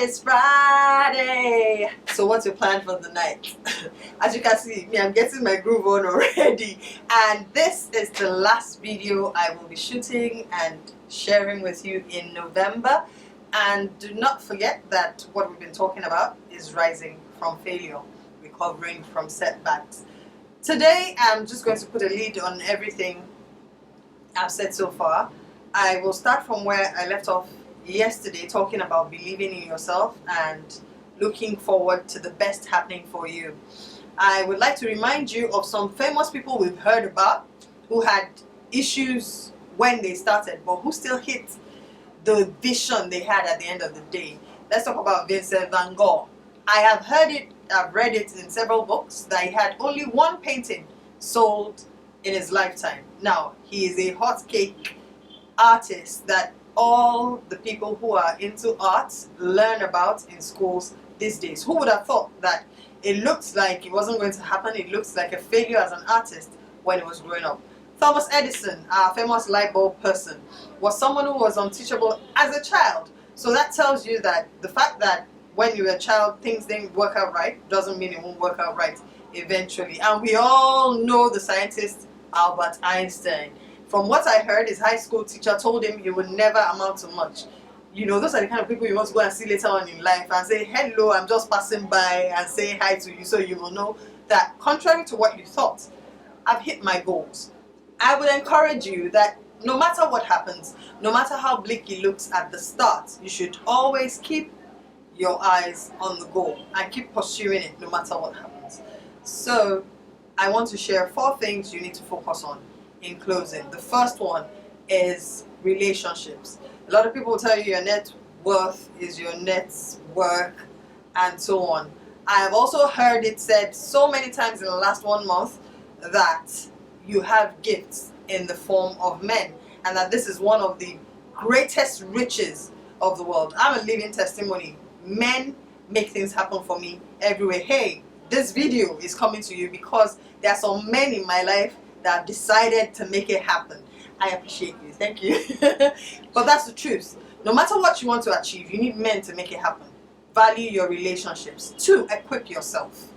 It's Friday. So what's your plan for the night? As you can see, I'm getting my groove on already. And this is the last video I will be shooting and sharing with you in November. And do not forget that what we've been talking about is rising from failure, recovering from setbacks. Today, I'm just going to put a lead on everything I've said so far. I will start from where I left off yesterday, talking about believing in yourself and looking forward to the best happening for you. I would like to remind you of some famous people we've heard about who had issues when they started, but who still hit the vision they had at the end of the day. Let's talk about Vincent van Gogh. I have heard it, I've read it in several books, that he had only one painting sold in his lifetime. Now, he is a hot cake artist that all the people who are into art learn about in schools these days. Who would have thought that it looks like it wasn't going to happen, it looks like a failure as an artist when he was growing up. Thomas Edison, our famous light bulb person, was someone who was unteachable as a child. So that tells you that the fact that when you were a child things didn't work out right doesn't mean it won't work out right eventually. And we all know the scientist Albert Einstein. From what I heard, his high school teacher told him he would never amount to much. You know, those are the kind of people you want to go and see later on in life and say, hello, I'm just passing by, and say hi to you, so you will know that contrary to what you thought, I've hit my goals. I would encourage you that no matter what happens, no matter how bleak it looks at the start, you should always keep your eyes on the goal and keep pursuing it no matter what happens. So I want to share 4 things you need to focus on in closing. The first one is relationships. A lot of people will tell you your net worth is your net work and so on. I have also heard it said so many times in the last 1 month that you have gifts in the form of men, and that this is one of the greatest riches of the world. I'm a living testimony. Men make things happen for me everywhere. Hey, this video is coming to you because there are some men in my life that have decided to make it happen. I appreciate you. Thank you. But that's the truth. No matter what you want to achieve, you need men to make it happen. Value your relationships. 2, equip yourself.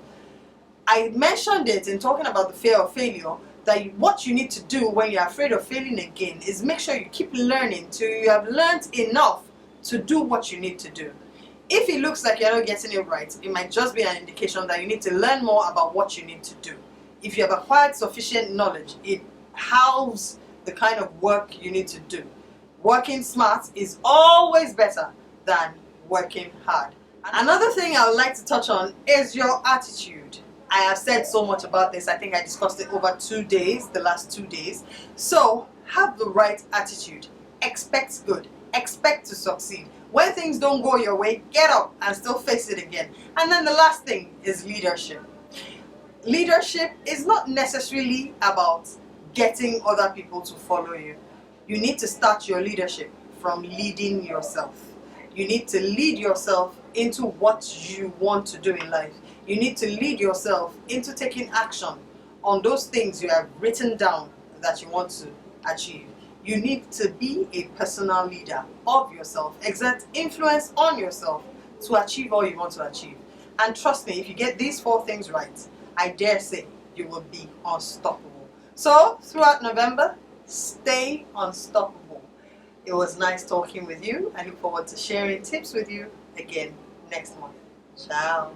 I mentioned it in talking about the fear of failure, that what you need to do when you're afraid of failing again is make sure you keep learning till you have learned enough to do what you need to do. If it looks like you're not getting it right, it might just be an indication that you need to learn more about what you need to do. If you have acquired sufficient knowledge, it halves the kind of work you need to do. Working smart is always better than working hard. Another thing I would like to touch on is your attitude. I have said so much about this. I think I discussed it over 2 days, the last 2 days. So have the right attitude. Expect good. Expect to succeed. When things don't go your way, get up and still face it again. And then the last thing is leadership. Leadership is not necessarily about getting other people to follow you. You need to start your leadership from leading yourself. You need to lead yourself into what you want to do in life. You need to lead yourself into taking action on those things you have written down that you want to achieve. You need to be a personal leader of yourself, exert influence on yourself to achieve all you want to achieve. And trust me, if you get these 4 things right, I dare say you will be unstoppable. So throughout November, stay unstoppable. It was nice talking with you. I look forward to sharing tips with you again next month. Ciao.